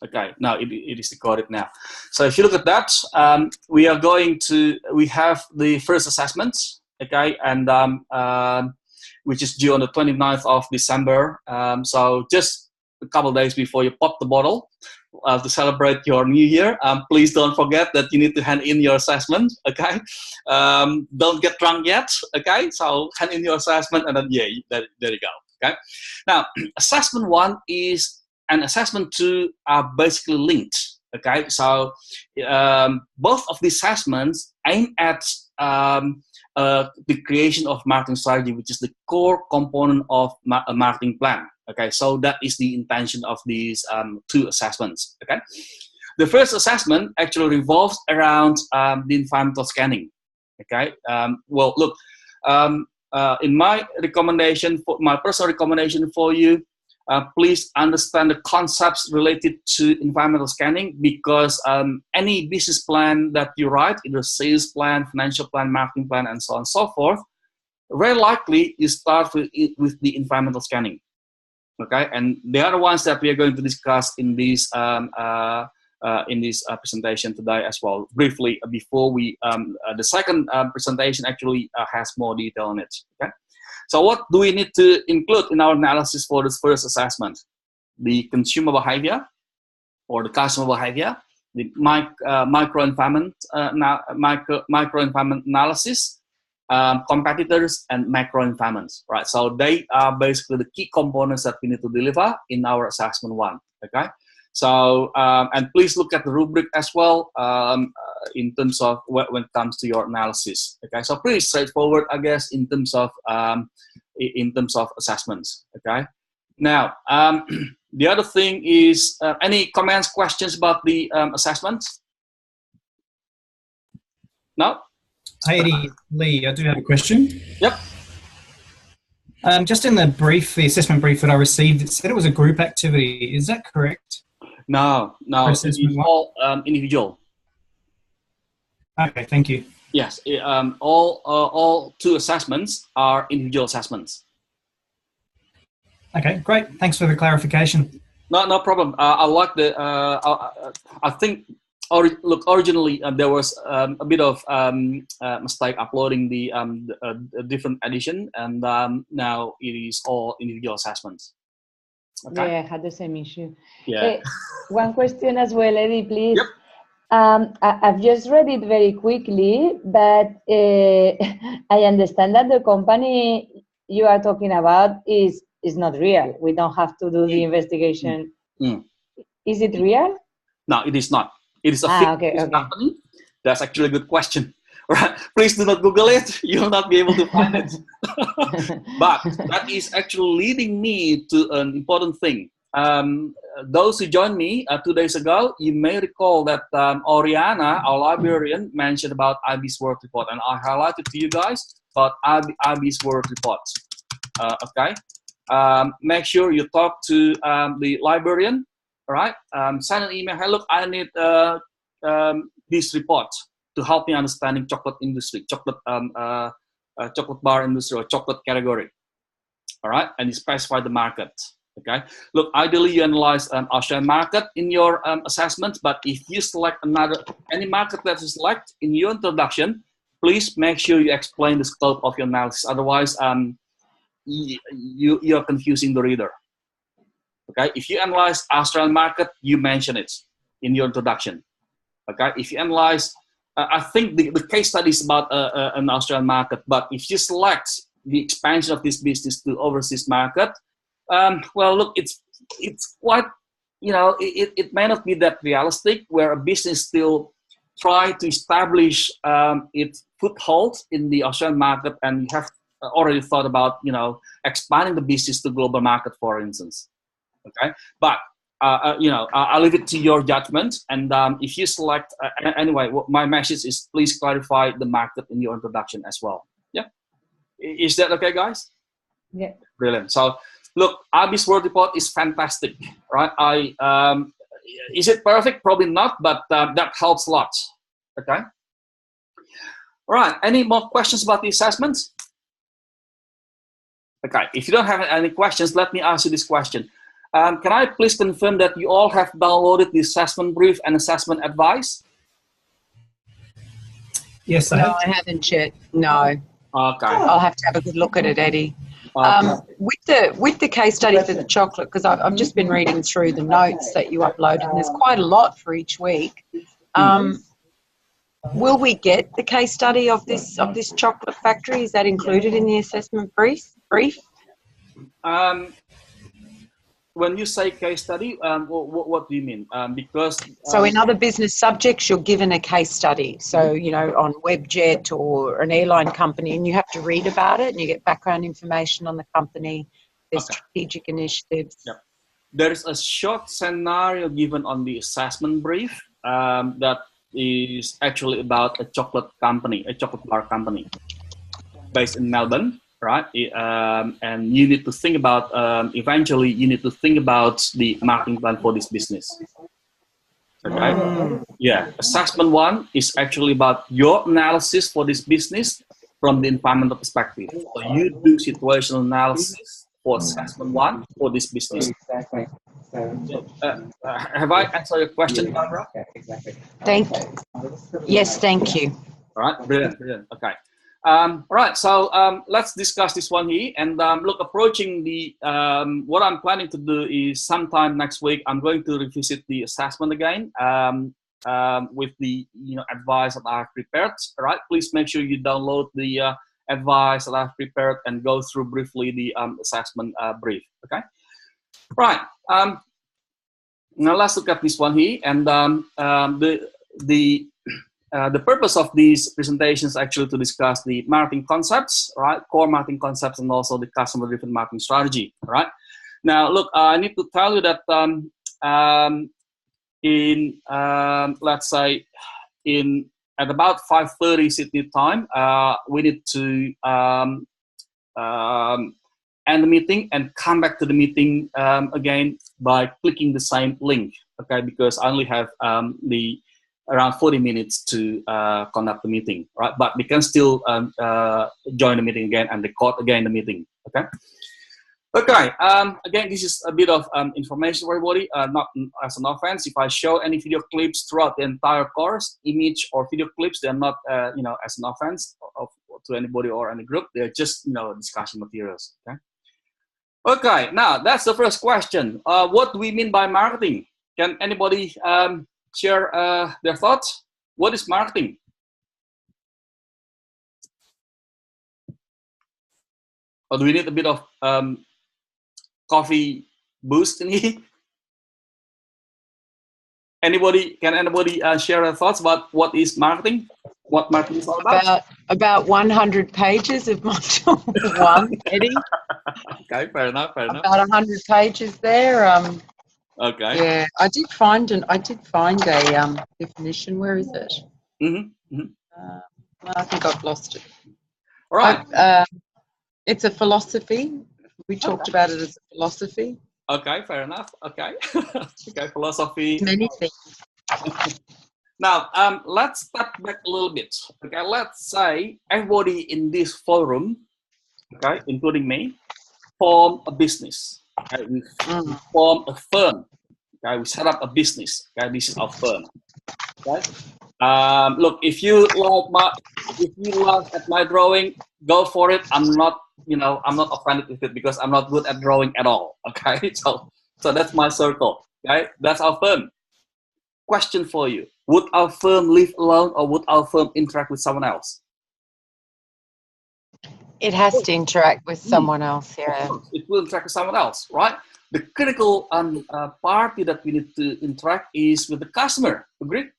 Okay, now it is recorded now. So if you look at that, we have the first assessment, okay, and which is due on the 29th of December. So just a couple of days before you pop the bottle to celebrate your new year, please don't forget that you need to hand in your assessment, okay? Don't get drunk yet, okay? So hand in your assessment and then, yeah, there you go, okay? Now, assessment 1 is and assessment 2 are basically linked, okay? So both of the assessments aim at the creation of marketing strategy, which is the core component of a marketing plan, okay? So that is the intention of these 2 assessments, okay? The first assessment actually revolves around the environmental scanning, okay? Well, look, in my recommendation, my personal recommendation for you, please understand the concepts related to environmental scanning, because any business plan that you write, either sales plan, financial plan, marketing plan, and so on and so forth, very likely you start with the environmental scanning. Okay, and the other ones that we are going to discuss in this presentation today as well, briefly before we the second presentation actually has more detail on it. Okay. So what do we need to include in our analysis for this first assessment? The consumer behavior or the customer behavior, the microenvironment analysis, competitors, and macroenvironments, right? So they are basically the key components that we need to deliver in our assessment 1, okay? So, and please look at the rubric as well in terms of when it comes to your analysis. Okay, so pretty straightforward, I guess, in terms of assessments. Okay. Now, the other thing is any comments, questions about the assessments? No. Hey, Eddie, Lee, I do have a question. Yep. Just in the brief, the assessment brief that I received, it said it was a group activity. Is that correct? No, it is all individual. Okay, thank you. Yes, all 2 assessments are individual assessments. Okay, great. Thanks for the clarification. No problem. I like the. I think. Originally there was a bit of mistake uploading the different edition, and now it is all individual assessments. Okay. Yeah, I had the same issue. Yeah. One question as well, Eddie, please. Yep. I've just read it very quickly, but I understand that the company you are talking about is not real. We don't have to do the investigation. Is it real? No, it is not. It is a fictitious company. That's actually a good question. Right? Please do not Google it. You will not be able to find it. But that is actually leading me to an important thing. Those who joined me 2 days ago, you may recall that Oriana, our librarian, mentioned about IB's World Report, and I highlighted to you guys about IB's World Report. Okay, make sure you talk to the librarian. All right, send an email. Hey, look, I need this report to help me understanding chocolate industry, chocolate bar industry, or chocolate category. All right, and you specify the market. Okay, look, ideally you analyze Australian market in your assessment, but if you select any market that you select in your introduction, please make sure you explain the scope of your analysis. Otherwise, you're confusing the reader. Okay, if you analyze Australian market, you mention it in your introduction. Okay, if you analyze, I think the case study is about an Australian market, but if you select the expansion of this business to overseas market, well, look, it's quite, it may not be that realistic, where a business still try to establish its foothold in the Australian market and have already thought about, expanding the business to global market, for instance. Okay, but I'll leave it to your judgment. And if you select, anyway, my message is please clarify the market in your introduction as well. Yeah, is that okay, guys? Yeah. Brilliant. So, look, IB's World Report is fantastic, right? Is it perfect? Probably not, but that helps a lot. Okay. All right. Any more questions about the assessments? Okay. If you don't have any questions, let me ask you this question. Can I please confirm that you all have downloaded the assessment brief and assessment advice? Yes, I No, have. I haven't yet. No. Okay. I'll have to have a good look at it, Eddie. Okay. With the case study for the chocolate, because I've just been reading through the notes that you uploaded, and there's quite a lot for each week. Will we get the case study of this chocolate factory? Is that included in the assessment brief? When you say case study, what do you mean? Because So in other business subjects, you're given a case study. So, you know, on Widjaja or an airline company, and you have to read about it, and you get background information on the company, their strategic initiatives. Yep. There is a short scenario given on the assessment brief that is actually about a chocolate company, a chocolate bar company based in Melbourne. Right, and you need to think about, eventually you need to think about the marketing plan for this business. Okay, yeah, assessment 1 is actually about your analysis for this business from the environmental perspective. So you do situational analysis for assessment 1 for this business. Have I answered your question, Barbara? Thank you. Yes, thank you. All right, brilliant, okay. All right, so let's discuss this one here. And look, approaching the, what I'm planning to do is sometime next week, I'm going to revisit the assessment again with the advice that I've prepared. All right, please make sure you download the advice that I've prepared and go through briefly the assessment brief. Okay, right. Now let's look at this one here, and the purpose of these presentations actually to discuss the marketing concepts, right? Core marketing concepts, and also the customer-driven marketing strategy, right? Now, look, I need to tell you that let's say at about 5:30 Sydney time, we need to end the meeting and come back to the meeting again by clicking the same link, okay? Because I only have around 40 minutes to conduct the meeting, right? But we can still join the meeting again and record again the meeting, okay? Okay, again, this is a bit of information for everybody, not as an offense. If I show any video clips throughout the entire course, image or video clips, they're not, as an offense to anybody or any group. They're just, discussion materials, okay? Okay, now that's the first question. What do we mean by marketing? Can anybody share their thoughts? What is marketing? Or do we need a bit of coffee boost in here? Can anybody share their thoughts about what is marketing? What marketing is all about? About 100 pages of module 1, Eddie. Okay, fair enough. About 100 pages there. Okay. Yeah, I did find a definition. Where is it? I think I've lost it. All right. It's a philosophy. We talked about it as a philosophy. Okay, fair enough. Okay. Okay, philosophy. Many things. Now, let's step back a little bit. Okay, let's say everybody in this forum, okay, including me, form a business. Okay, we form a firm. Okay, we set up a business. Okay, this is our firm. Okay. Look, if you laugh at my drawing, go for it. I'm not offended with it because I'm not good at drawing at all. Okay, so that's my circle. Okay, that's our firm. Question for you: would our firm live alone, or would our firm interact with someone else? It has to interact with someone else, yeah. It will interact with someone else, right? The critical party that we need to interact is with the customer. Agreed?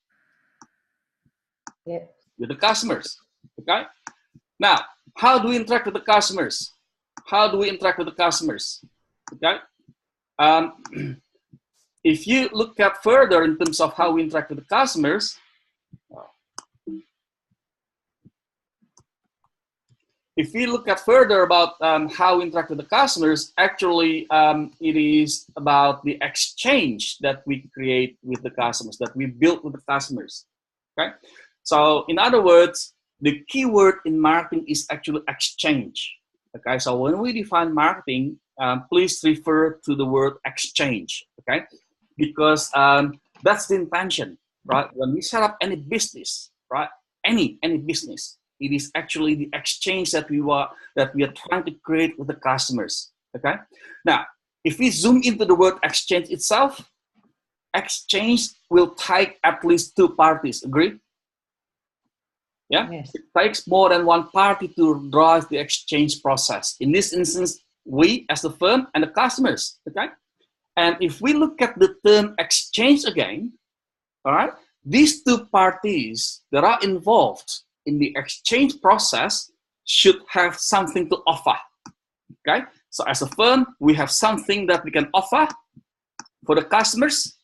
Yeah. With the customers. Okay. Now, how do we interact with the customers? Okay. If you look at further in terms of how we interact with the customers, if we look at further about how we interact with the customers, actually, it is about the exchange that we create with the customers, that we build with the customers. Okay. So, in other words, the key word in marketing is actually exchange. Okay. So when we define marketing, please refer to the word exchange, okay? Because that's the intention, right? When we set up any business, right? Any business, it is actually the exchange that we are trying to create with the customers, okay? Now, if we zoom into the word exchange itself, exchange will take at least two parties, agree? Yeah, Yes. it takes more than one party to drive the exchange process. In this instance, we as the firm and the customers, okay? And if we look at the term exchange again, all right, these two parties that are involved in the exchange process should have something to offer, okay? So as a firm, we have something that we can offer for the customers,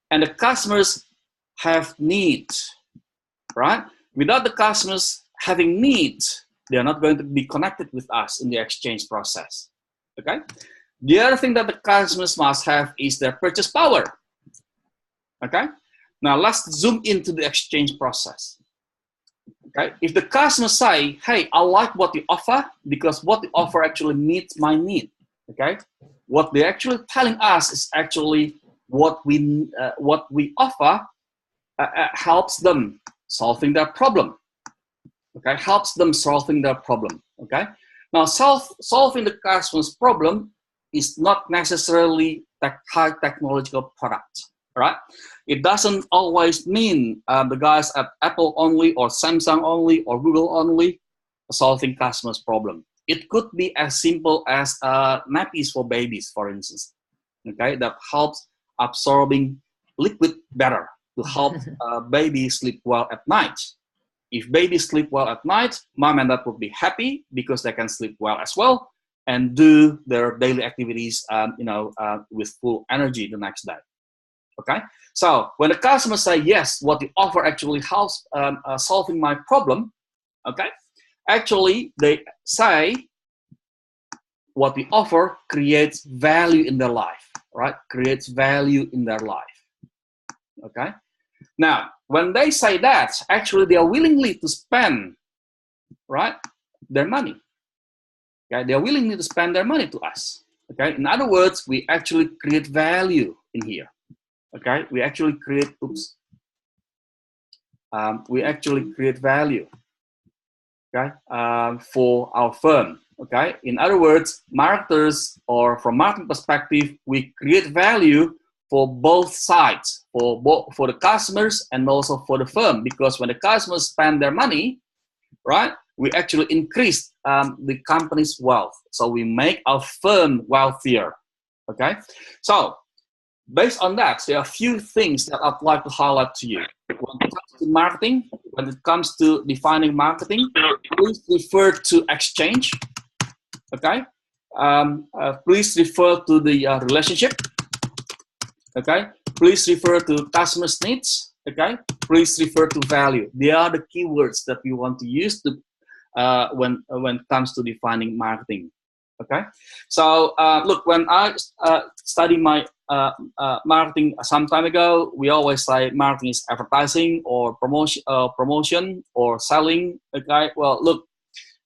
and the customers have needs, right? Without the customers having needs, they are not going to be connected with us in the exchange process, okay? The other thing that the customers must have is their purchase power, okay? Now let's zoom into the exchange process, okay? If the customers say, hey, I like what you offer because what you offer actually meets my need, okay? What they're actually telling us is actually what we offer helps them solving their problem, okay? Helps them solving their problem, okay? Now, solving the customer's problem is not necessarily high technological product, right? It doesn't always mean the guys at Apple only or Samsung only or Google only solving customers' problem. It could be as simple as nappies for babies, for instance, okay? That helps absorbing liquid better to help babies sleep well at night. If babies sleep well at night, mom and dad would be happy because they can sleep well as well and do their daily activities, with full energy the next day. Okay. So when the customers say yes, what you offer actually helps solving my problem. Okay. Actually, they say what we offer creates value in their life, right? Creates value in their life. Okay. Now, when they say that, actually they are willingly to spend, right, their money. Okay, they are willingly to spend their money to us. Okay, in other words, we actually create value in here. Okay, we actually create, value. Okay, for our firm. Okay, in other words, marketers, or from marketing perspective, we create value for both sides, for the customers and also for the firm, because when the customers spend their money, right, we actually increase the company's wealth. So we make our firm wealthier. Okay, so based on that, there are a few things that I'd like to highlight to you. When it comes to marketing, when it comes to defining marketing, please refer to exchange. Okay, please refer to the relationship. Okay, please refer to customers' needs. Okay, please refer to value. They are the keywords that we want to use to when it comes to defining marketing. Okay, so look, when I studied my marketing some time ago, we always say marketing is advertising or promotion or selling. Okay, well, look,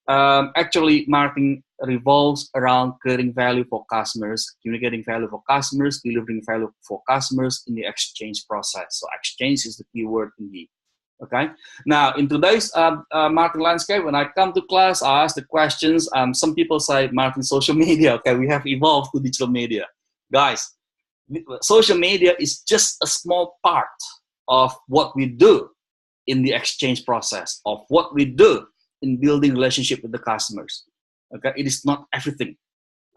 actually marketing revolves around creating value for customers, communicating value for customers, delivering value for customers in the exchange process. So exchange is the key word indeed. Okay. Now in today's marketing landscape, when I come to class, I ask the questions. Some people say marketing social media. Okay, we have evolved to digital media. Guys, social media is just a small part of what we do in the exchange process, of what we do in building relationship with the customers. Okay, it is not everything.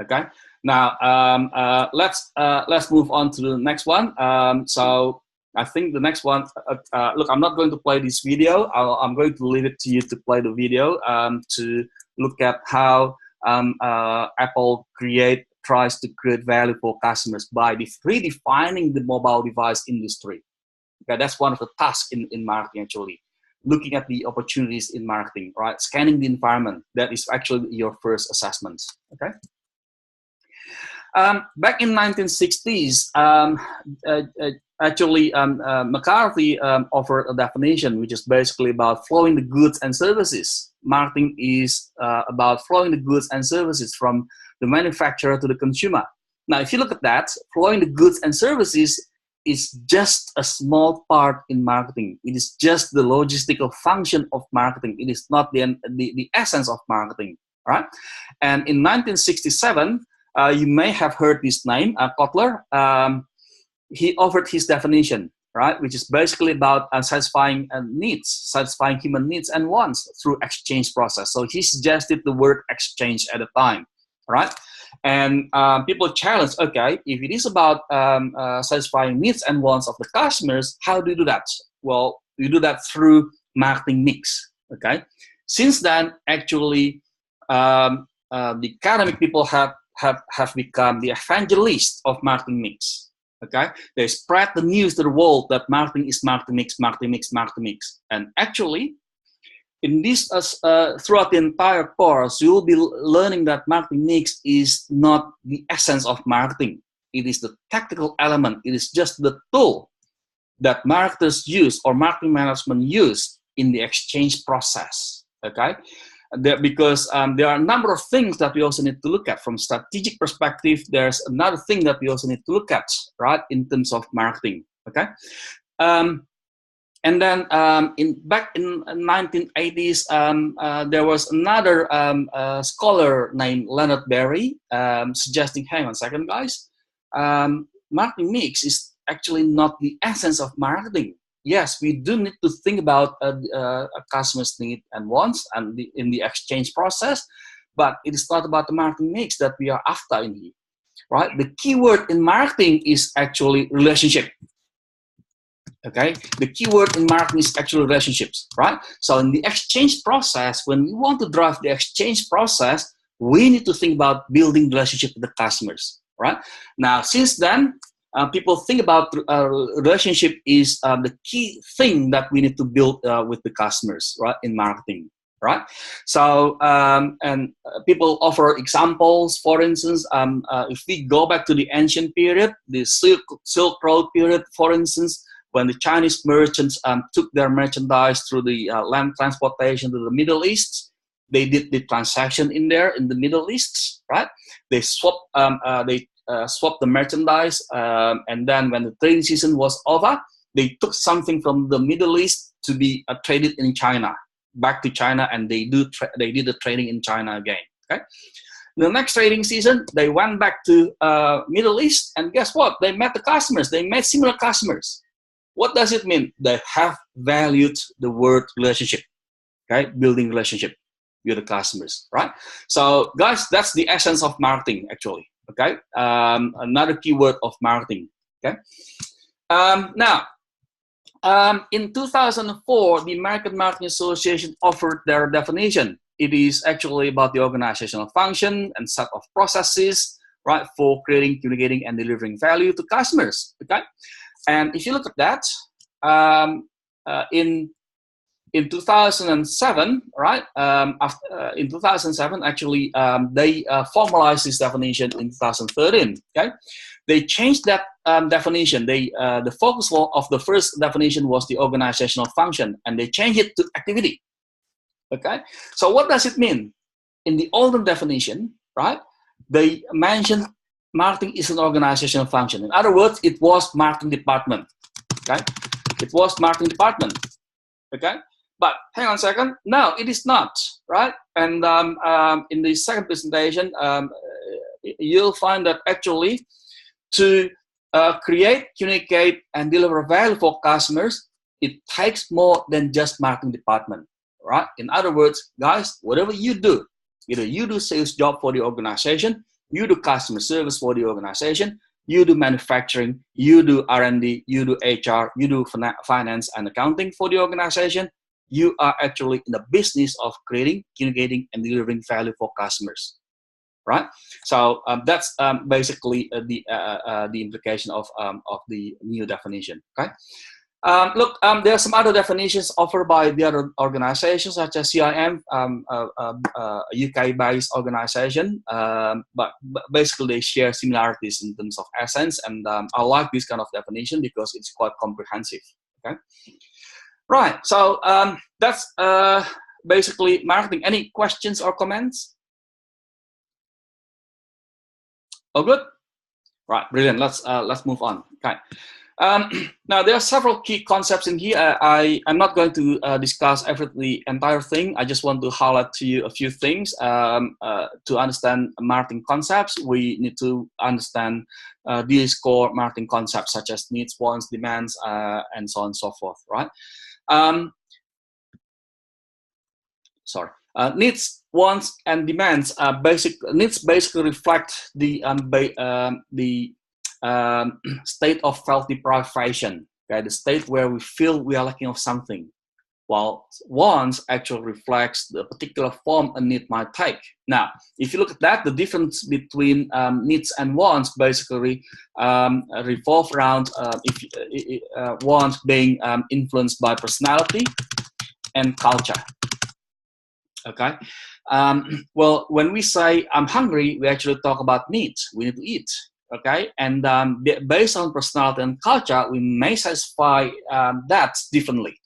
Okay, now let's move on to the next one. So I think the next one. Look, I'm not going to play this video. I'm going to leave it to you to play the video to look at how Apple tries to create value for customers by redefining the mobile device industry. Okay, that's one of the tasks in marketing actually. Looking at the opportunities in marketing, right? Scanning the environment. That is actually your first assessment. Okay. Back in 1960s, McCarthy offered a definition which is basically about flowing the goods and services marketing is about flowing the goods and services from the manufacturer to the consumer. Now, if you look at that, flowing the goods and services is just a small part in marketing. It is just the logistical function of marketing. It is not the essence of marketing, right? And in 1967, you may have heard this name, Kotler. He offered his definition, right, which is basically about satisfying needs, satisfying human needs and wants through exchange process. So he suggested the word exchange at the time, right? And people challenge, okay, if it is about satisfying needs and wants of the customers, how do you do that? Well, you do that through marketing mix, okay? Since then, actually, the academic people have become the evangelists of marketing mix, okay? They spread the news to the world that marketing is marketing mix, marketing mix, marketing mix. And actually, in this, throughout the entire course, you will be learning that marketing mix is not the essence of marketing. It is the tactical element. It is just the tool that marketers use or marketing management use in the exchange process, okay? Because there are a number of things that we also need to look at from strategic perspective. There's another thing that we also need to look at, right, in terms of marketing, okay? And then back in 1980s, there was another scholar named Leonard Berry suggesting, hang on a second, guys, marketing mix is actually not the essence of marketing. Yes, we do need to think about a customer's need and wants and in the exchange process, but it is not about the marketing mix that we are after in here, right? The key word in marketing is actually relationship. Okay, the keyword in marketing is actually relationships, right? So in the exchange process, when we want to drive the exchange process, we need to think about building relationship with the customers, right? Now, since then, people think about relationship is the key thing that we need to build with the customers, right, in marketing, right? So, people offer examples. For instance, if we go back to the ancient period, the Silk Road period, for instance, when the Chinese merchants took their merchandise through the land transportation to the Middle East, they did the transaction in the Middle East, right? They swapped the merchandise, and then when the trading season was over, they took something from the Middle East to be traded in China, back to China, and they did the trading in China again. Okay. The next trading season, they went back to Middle East, and guess what? They met the customers. They met similar customers. What does it mean? They have valued the word relationship, okay? Building relationship with the customers, right? So, guys, that's the essence of marketing, actually, okay? Another keyword of marketing, okay? Now, in 2004, the American Marketing Association offered their definition. It is actually about the organizational function and set of processes, right, for creating, communicating, and delivering value to customers, okay? And if you look at that, in 2007, right? In 2007, actually, they formalized this definition in 2013. Okay, they changed that definition. The focus of the first definition was the organizational function, and they changed it to activity. Okay, so what does it mean? In the older definition, right? They mentioned marketing is an organizational function. In other words, it was marketing department, okay? It was marketing department, okay? But hang on a second, no, it is not, right? And in the second presentation, you'll find that actually to create, communicate, and deliver value for customers, it takes more than just marketing department, right? In other words, guys, whatever you do, either you do sales job for the organization, you do customer service for the organization, you do manufacturing, you do R&D, you do HR, you do finance and accounting for the organization, you are actually in the business of creating, communicating, and delivering value for customers, right? So that's basically the implication of the new definition, okay? Look, there are some other definitions offered by the other organizations, such as CIM, a UK-based organization, but basically they share similarities in terms of essence, and I like this kind of definition because it's quite comprehensive. Okay, right. So that's basically marketing. Any questions or comments? Oh, good. Right, brilliant. Let's move on. Okay. Now there are several key concepts in here. I'm not going to discuss the entire thing. I just want to highlight to you a few things. To understand marketing concepts, we need to understand these core marketing concepts such as needs, wants, demands, and so on and so forth. Right? Needs, wants, and demands. Needs basically reflect the state of felt deprivation, okay, the state where we feel we are lacking of something, while wants actually reflects the particular form a need might take. Now, if you look at that, the difference between needs and wants basically revolve around wants being influenced by personality and culture. Okay. Well, when we say I'm hungry, we actually talk about needs. We need to eat. Okay, and based on personality and culture, we may satisfy that differently.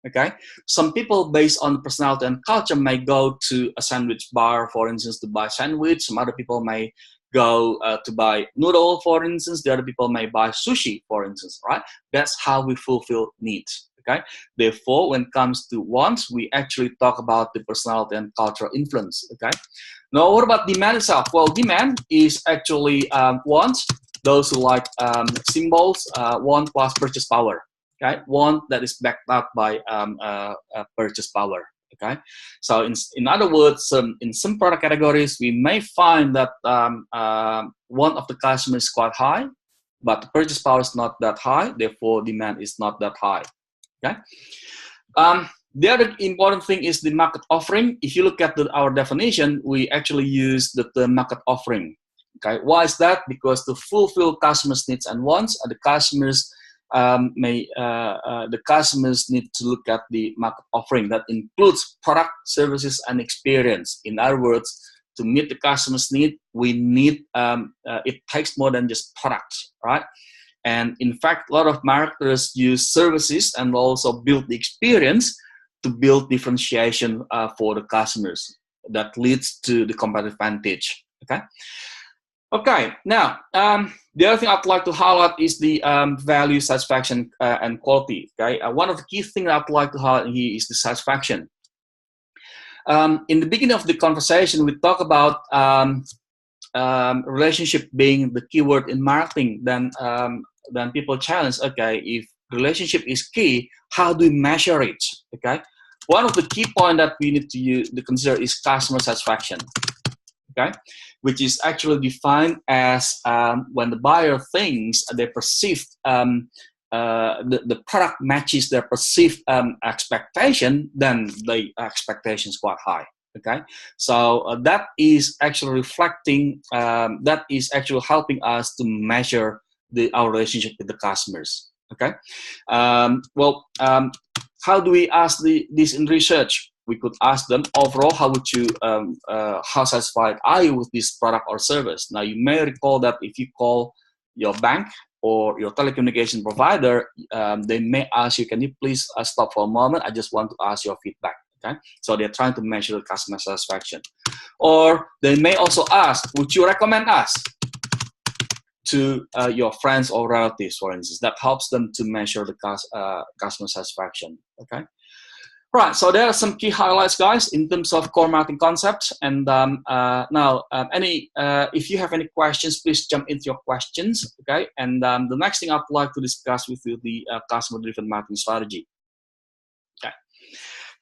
Okay, some people based on personality and culture may go to a sandwich bar, for instance, to buy sandwich. Some other people may go to buy noodle, for instance. The other people may buy sushi, for instance. Right? That's how we fulfill needs. Okay. Therefore, when it comes to wants, we actually talk about the personality and cultural influence. Okay. Now, what about demand itself? Well, demand is actually wants. Those who like symbols, want plus purchase power. Okay, want that is backed up by purchase power. Okay, so in other words, in some product categories, we may find that want of the customer is quite high, but the purchase power is not that high. Therefore, demand is not that high. Okay. The other important thing is the market offering. If you look at our definition, we actually use the term market offering. Okay, why is that? Because to fulfill customers' needs and wants, the customers need to look at the market offering that includes product, services, and experience. In other words, to meet the customer's need, we need it takes more than just products, right? And in fact, a lot of marketers use services and also build the experience to build differentiation for the customers. That leads to the competitive advantage. Okay. Okay. Now, the other thing I'd like to highlight is the value, satisfaction, and quality. Okay. One of the key things I'd like to highlight here is the satisfaction. In the beginning of the conversation, we talk about relationship being the keyword in marketing. Then people challenge, okay, if relationship is key, how do we measure it? Okay, one of the key points that we need to consider is customer satisfaction. Okay, which is actually defined as when the buyer thinks they perceive the product matches their perceived expectation, then the expectation is quite high. Okay, so that is actually reflecting, that is actually helping us to measure our relationship with the customers. Okay, how do we ask this in research? We could ask them overall, how would you, how satisfied are you with this product or service? Now, you may recall that if you call your bank or your telecommunication provider, they may ask you, can you please stop for a moment? I just want to ask your feedback. Okay, so they're trying to measure the customer satisfaction. Or they may also ask, would you recommend us to your friends or relatives, for instance? That helps them to measure the customer satisfaction. Okay, right. So there are some key highlights, guys, in terms of core marketing concepts. And now, if you have any questions, please jump into your questions. Okay, and the next thing I'd like to discuss with you the customer-driven marketing strategy. Okay,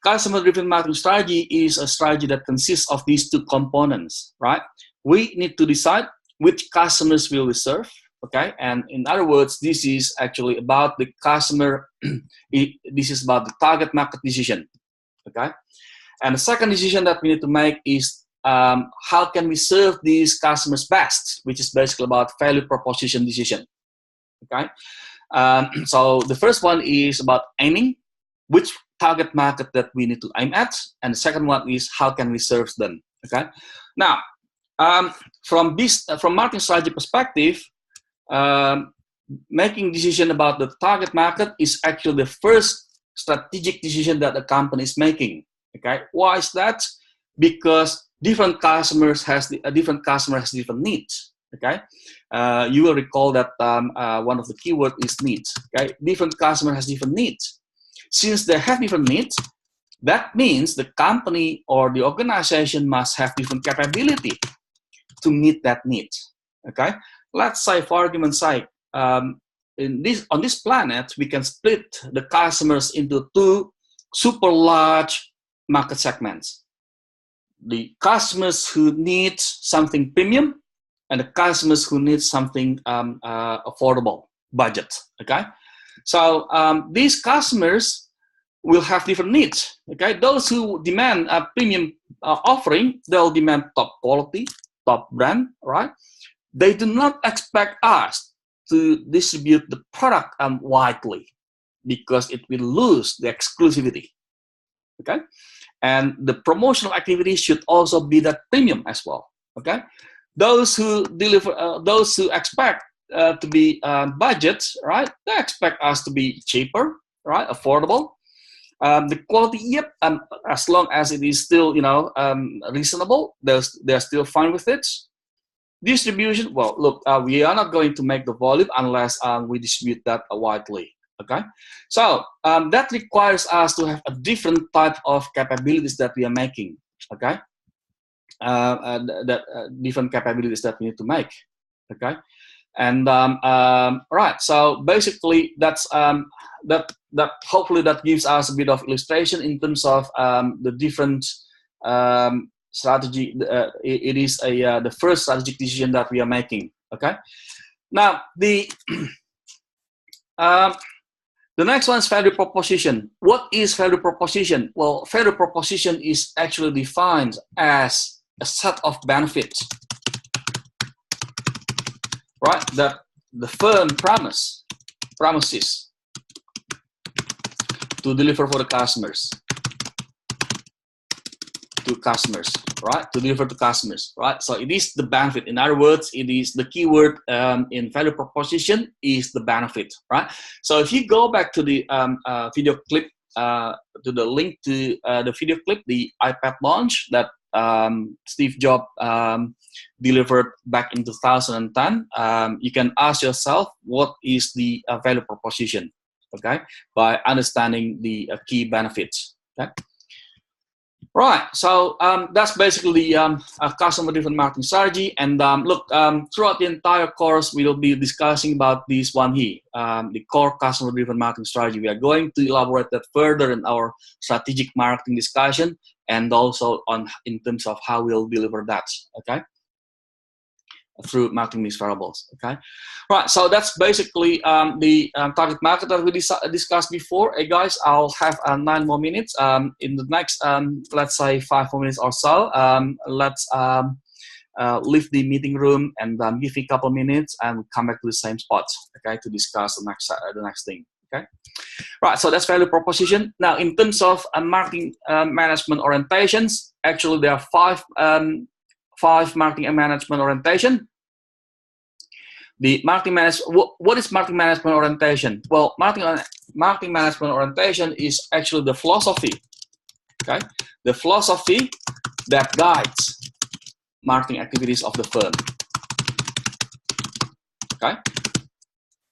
customer-driven marketing strategy is a strategy that consists of these two components. Right, we need to decide which customers will we serve, okay? And in other words, this is actually about the customer, this is about the target market decision, okay? And the second decision that we need to make is how can we serve these customers best, which is basically about value proposition decision, okay? So the first one is about aiming, which target market that we need to aim at, and the second one is how can we serve them, okay? Now, from marketing strategy perspective, making decision about the target market is actually the first strategic decision that a company is making. Okay, why is that? Because different customer has different needs. Okay, you will recall that one of the keywords is needs. Okay, different customer has different needs. Since they have different needs, that means the company or the organization must have different capability to meet that need. Okay, let's say, for argument's sake, on this planet, we can split the customers into two super large market segments: the customers who need something premium, and the customers who need something affordable budget. Okay, so these customers will have different needs. Okay, those who demand a premium offering, they'll demand top quality, top brand, right? They do not expect us to distribute the product widely, because it will lose the exclusivity. Okay, and the promotional activity should also be that premium as well. Okay, those who expect to be budget, right? They expect us to be cheaper, right? Affordable. The quality, yep, as long as it is still, reasonable, they're still fine with it. Distribution, well, look, we are not going to make the volume unless we distribute that widely. Okay, so that requires us to have a different type of capabilities that we are making. Okay, different capabilities that we need to make. Okay, and right. So basically, that's that hopefully that gives us a bit of illustration in terms of the different strategy. It is the first strategic decision that we are making. Okay, now the next one is value proposition. What is value proposition? Well, value proposition is actually defined as a set of benefits, right? That the firm promises to deliver for the customers, right? To deliver to customers, right? So it is the benefit. In other words, it is the keyword in value proposition is the benefit, right? So if you go back to the video clip, to the link to the video clip, the iPad launch that Steve Jobs delivered back in 2010, you can ask yourself, what is the value proposition? Okay, by understanding the key benefits. Okay, right. So that's basically a customer-driven marketing strategy. And look, throughout the entire course, we will be discussing about this one here, the core customer-driven marketing strategy. We are going to elaborate that further in our strategic marketing discussion, and also in terms of how we'll deliver that. Okay, through marketing mix variables. Okay, right. So that's basically the target market that we discussed before. Hey guys, I'll have 9 more minutes. In the next, let's say 5 more minutes or so, let's leave the meeting room and give me a couple minutes and come back to the same spot. Okay, to discuss the next thing. Okay, right. So that's value proposition. Now, in terms of marketing management orientations, actually there are 5 marketing and management orientation. The marketing what is marketing management orientation? Well, marketing management orientation is actually the philosophy. Okay, the philosophy that guides marketing activities of the firm. Okay,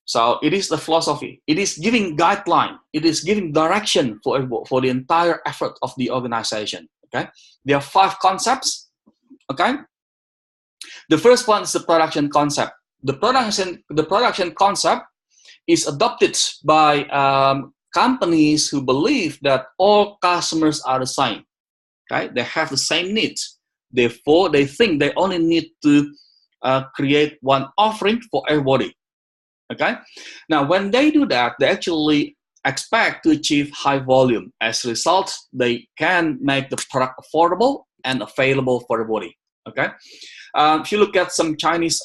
so it is the philosophy. It is giving guideline. It is giving direction for the entire effort of the organization. Okay, there are 5 concepts. Okay, the first one is the production concept. The production concept is adopted by companies who believe that all customers are the same. Okay, they have the same needs. Therefore, they think they only need to create one offering for everybody. Okay, now when they do that, they actually expect to achieve high volume. As a result, they can make the product affordable and available for everybody. Okay. If you look at some Chinese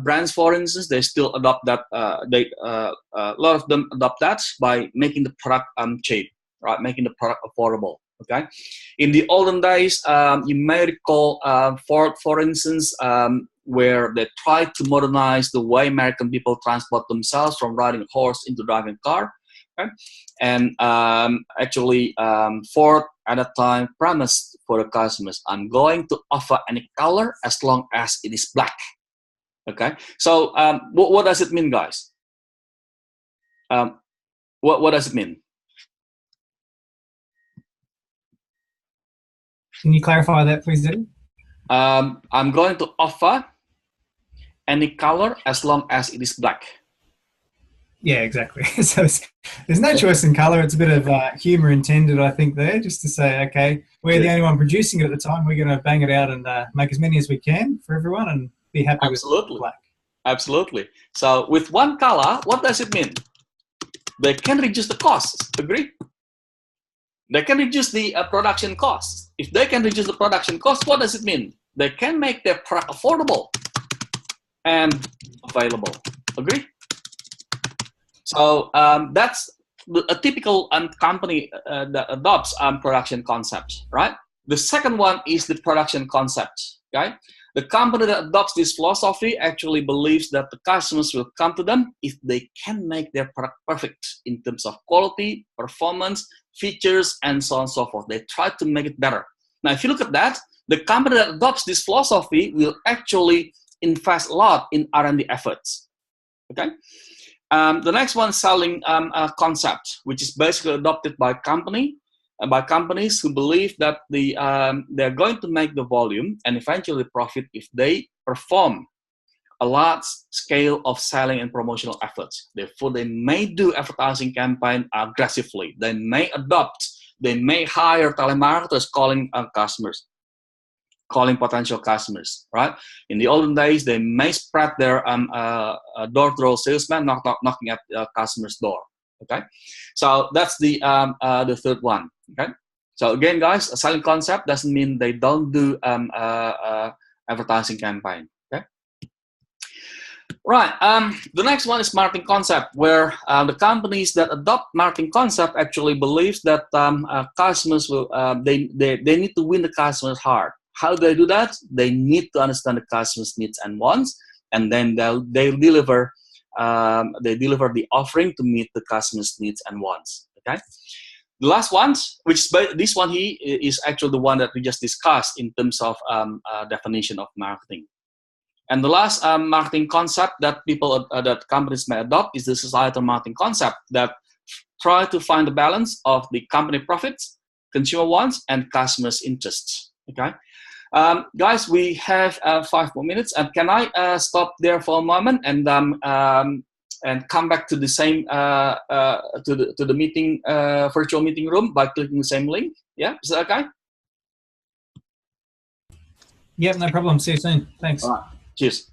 brands, for instance, they still adopt that. A lot of them adopt that by making the product cheap, right? Making the product affordable. Okay. In the olden days, you may recall Ford, for instance, where they tried to modernize the way American people transport themselves from riding a horse into driving a car. Okay? And actually, Ford at that time promised for the customers, I'm going to offer any color as long as it is black. Okay, so what does it mean, guys? What does it mean? Can you clarify that, please, Eddie? I'm going to offer any color as long as it is black. Yeah, exactly. So there's no choice in color. It's a bit of humor intended, I think, there, just to say, okay, we're the only one producing it at the time. We're going to bang it out and make as many as we can for everyone and be happy with black. Absolutely. So with one color, what does it mean? They can reduce the costs. Agree? They can reduce the production costs. If they can reduce the production costs, what does it mean? They can make their product affordable and available. Agree? So that's a typical company that adopts production concepts, right? The second one is the production concept. Okay, the company that adopts this philosophy actually believes that the customers will come to them if they can make their product perfect in terms of quality, performance, features, and so on and so forth. They try to make it better. Now, if you look at that, the company that adopts this philosophy will actually invest a lot in R&D efforts. Okay. The next one is selling concept, which is basically adopted by companies who believe that they're going to make the volume and eventually profit if they perform a large scale of selling and promotional efforts. Therefore, they may do advertising campaign aggressively. They may hire telemarketers calling potential customers, right? In the olden days, they may spread their door-to-door salesman knocking at the customer's door. Okay, so that's the third one. Okay, so again, guys, a selling concept doesn't mean they don't do advertising campaign. Okay, right. The next one is marketing concept, where the companies that adopt marketing concept actually believes that customers will they need to win the customer's heart. How do they do that? They need to understand the customer's needs and wants, and then they'll deliver the offering to meet the customer's needs and wants. Okay. The last one, this one here is actually the one that we just discussed in terms of definition of marketing. And the last marketing concept that that companies may adopt is the societal marketing concept that try to find the balance of the company profits, consumer wants, and customers' interests. Okay. Guys, we have 5 more minutes, and can I stop there for a moment and come back to the same to the meeting virtual meeting room by clicking the same link? Yeah, is that okay? Yep, no problem. See you soon. Thanks. All right. Cheers.